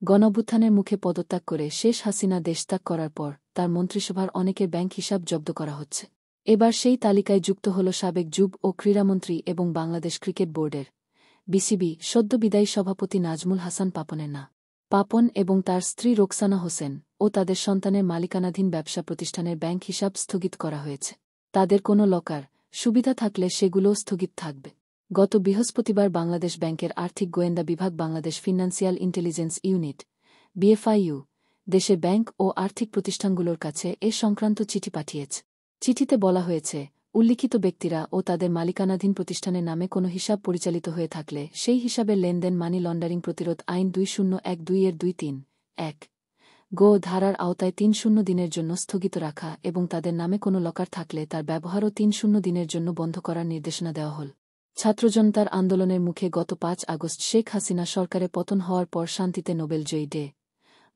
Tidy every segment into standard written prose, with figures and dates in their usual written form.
গণঅভ্যুত্থানের মুখে পদত্যাগ করে শেষ হাসিনা দেশত্যাগ করার পর তার মন্ত্রিসভার অনেকের ব্যাংক হিসাব জব্দ করা হচ্ছে। এবার সেই তালিকায় যুক্ত হল সাবেক যুব ও ক্রীড়ামন্ত্রী এবং বাংলাদেশ ক্রিকেট বোর্ডের বিসিবি সদ্য বিদায়ী সভাপতি নাজমুল হাসান পাপনের না। পাপন এবং তার স্ত্রী রোকসানা হোসেন ও তাদের সন্তানের মালিকানাধীন ব্যবসা প্রতিষ্ঠানের ব্যাংক হিসাব স্থগিত করা হয়েছে। তাদের কোনো লকার সুবিধা থাকলে সেগুলোও স্থগিত থাকবে। গত বৃহস্পতিবার বাংলাদেশ ব্যাংকের আর্থিক গোয়েন্দা বিভাগ Bangladesh financial intelligence unit BFIU দেশের ব্যাংক ও আর্থিক প্রতিষ্ঠানগুলোর কাছে এ সংক্রান্ত চিঠি পাঠিয়েছে। চিঠিতে বলা হয়েছে, উল্লিখিত ব্যক্তিরা ও তাদের মালিকানাধীন প্রতিষ্ঠানের নামে কোনো হিসাব পরিচালিত হয়ে থাকলে সেই হিসাবের লেনদেন মানি লন্ডারিং প্রতিরোধ আইন 2012-এর 2.3(1) গো ধারার আওতায় 30 দিনের জন্য স্থগিত রাখা এবং তাদের নামে কোনো লকার থাকলে তার ব্যবহারও 30 দিনের জন্য বন্ধ করার নির্দেশনা দেওয়া হল। ছাত্রজনতার আন্দোলনের মুখে গত 5 আগস্ট শেখ হাসিনা সরকারে পতন হওয়ার পর শান্তিতে নোবেলজয়ী ডে.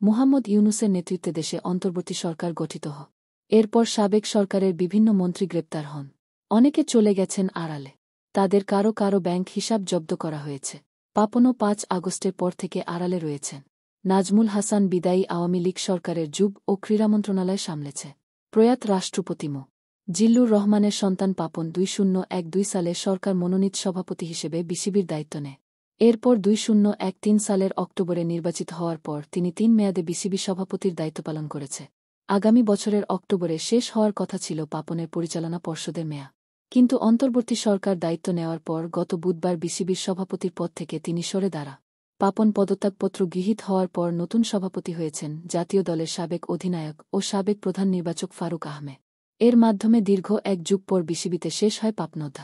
মুহাম্মদ ইউনূসের নেতৃত্বে দেশে অন্তর্বর্তী সরকার গঠিত হয়। এরপর সাবেক সরকারের বিভিন্ন মন্ত্রী গ্রেপ্তার হন। অনেকে চলে গেছেন আড়ালে। তাদের কারো কারো ব্যাংক হিসাব জব্দ করা হয়েছে। পাপনও 5 আগস্টের পর থেকে আড়ালে রয়েছেন। নাজমুল হাসান বিদায়ী আওয়ামী লীগ সরকারের যুব ও ক্রীড়া মন্ত্রণালয় সামলেছে। প্রয়াত রাষ্ট্রপতি মো. জিল্লুর রহমানের সন্তান পাপন 2012 সালে সরকার মনোনীত সভাপতি হিসেবে বিসিবির দায়িত্ব নেয়। এরপর 2013 সালের অক্টোবরে নির্বাচিত হওয়ার পর তিনি 3 মেয়াদে বিসিবি সভাপতির দায়িত্ব পালন করেছে। আগামী বছরের অক্টোবরে শেষ হওয়ার কথা ছিল পাপনের পরিচালনা পর্ষদের মেয়াদ। কিন্তু অন্তর্বর্তী সরকার দায়িত্ব নেওয়ার পর গত বুধবার বিসিবির সভাপতির পদ থেকে তিনি সরে দাঁড়া। পাপন পদত্যাগপত্র গৃহীত হওয়ার পর নতুন সভাপতি হয়েছেন জাতীয় দলের সাবেক অধিনায়ক ও সাবেক প্রধান নির্বাচক ফারুক আহমেদ। এর মাধ্যমে দীর্ঘ 1 যুগ পর বিসিবিতে শেষ হয় পাপনতা।